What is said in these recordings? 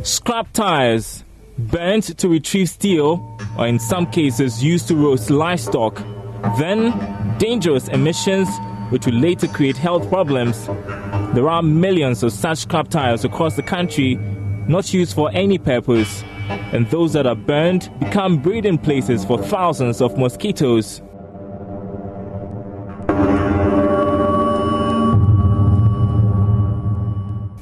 Scrap tires, burnt to retrieve steel, or in some cases used to roast livestock. Then, dangerous emissions, which will later create health problems. There are millions of such scrap tires across the country, not used for any purpose. And those that are burned become breeding places for thousands of mosquitoes.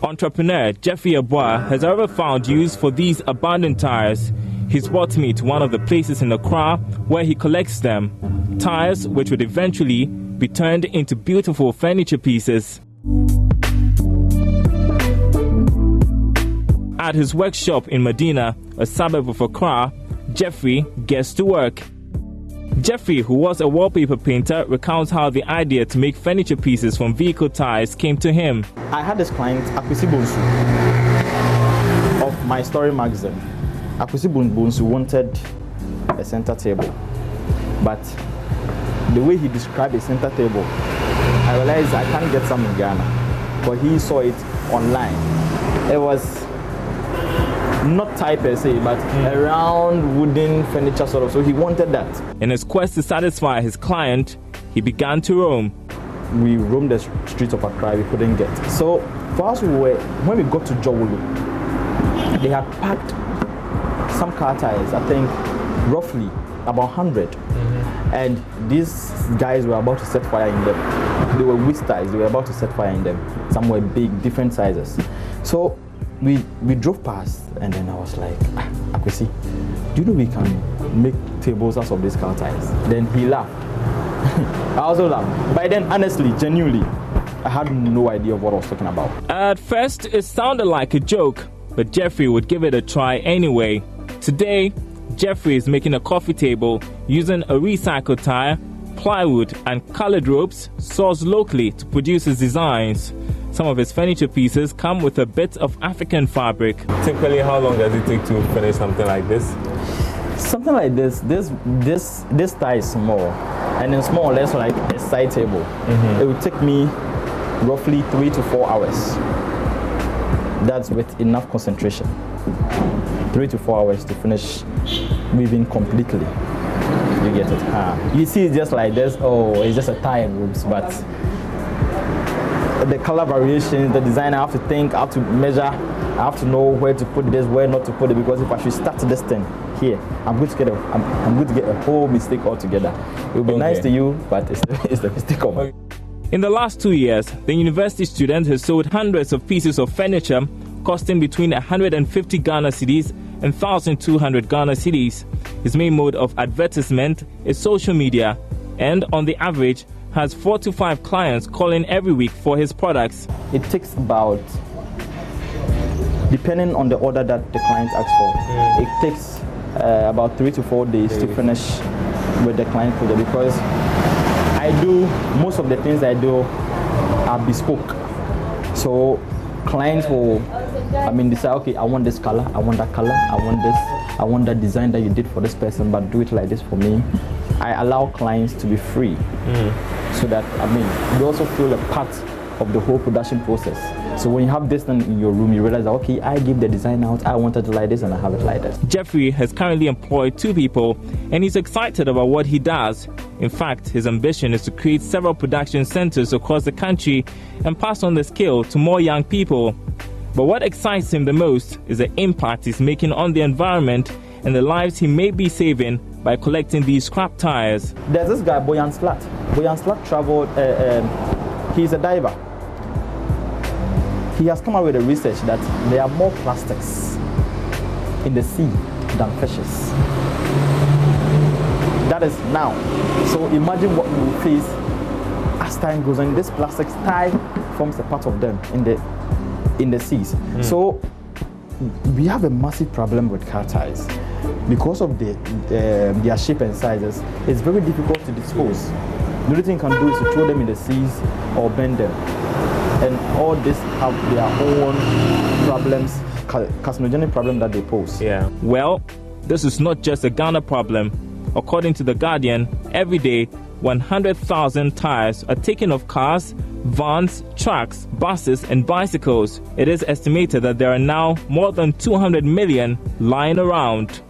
Entrepreneur Jeffrey Abua has however found use for these abandoned tires. He's brought me to one of the places in Accra where he collects them. Tires which would eventually be turned into beautiful furniture pieces. At his workshop in Medina, a suburb of Accra, Jeffrey gets to work. Jeffrey, who was a wallpaper painter, recounts how the idea to make furniture pieces from vehicle tires came to him. I had this client, Akwesi Bonsu, of My Story magazine. Akwesi Bonsu wanted a center table, but the way he described a center table, I realized I can't get some in Ghana, but he saw it online. It was not type per se, but a round wooden furniture sort of, so he wanted that. In his quest to satisfy his client, he began to roam. We roamed the streets of Accra, we couldn't get. So for us, when we got to Jowulu, they had packed some car tires, I think roughly about 100. And these guys were about to set fire in them. They were whisk tires, they were about to set fire in them. Some were big, different sizes. So we drove past, and then I was like, Akwesi, do you know we can make tables out of these car tires? Then he laughed. I also laughed. By then, honestly, genuinely, I had no idea of what I was talking about. At first, it sounded like a joke, but Jeffrey would give it a try anyway. Today, Jeffrey is making a coffee table using a recycled tire, plywood, and colored ropes sourced locally to produce his designs. Some of his furniture pieces come with a bit of African fabric. Typically, how long does it take to finish something like this? Something like this tie is small, and then small, less like a side table. It would take me roughly 3 to 4 hours. That's with enough concentration. 3 to 4 hours to finish weaving completely. You get it? You see, it's just like this. Oh, it's just a tie and ropes, but the color variations, the design, I have to think, I have to measure, I have to know where to put this, where not to put it, because if I should start this thing here, I'm going to get a whole mistake altogether. It will be nice to you, but it's the mistake of it. In the last 2 years, the university student has sold hundreds of pieces of furniture costing between 150 Ghana cedis and 1,200 Ghana cedis. His main mode of advertisement is social media, and on the average, has 4 to 5 clients calling every week for his products. It takes about, depending on the order that the client asks for, it takes about 3 to 4 days to finish with the client project, because most of the things I do are bespoke. So clients will, decide, okay, I want this color, I want that color, I want this, I want that design that you did for this person, but do it like this for me. I allow clients to be free, so that, you also feel a part of the whole production process. So when you have this in your room, you realize that, okay, I give the design out, I wanted it like this, and I have it like this. Jeffrey has currently employed 2 people, and he's excited about what he does. In fact, his ambition is to create several production centers across the country and pass on the skill to more young people. But what excites him the most is the impact he's making on the environment and the lives he may be saving by collecting these scrap tires. There's this guy, Boyan Slat. Boyan Slat traveled, he's a diver. He has come up with a research that there are more plastics in the sea than fishes. That is now. So imagine what we will face as time goes on. This plastic tie forms a part of them in the seas. So we have a massive problem with car tires. Because of their shape and sizes, it's very difficult to dispose. The only thing you can do is to throw them in the seas or bend them. And all this have their own problems, carcinogenic problem that they pose. Well, this is not just a Ghana problem. According to The Guardian, every day 100,000 tires are taken off cars vans, trucks, buses, and bicycles. It is estimated that there are now more than 200 million lying around.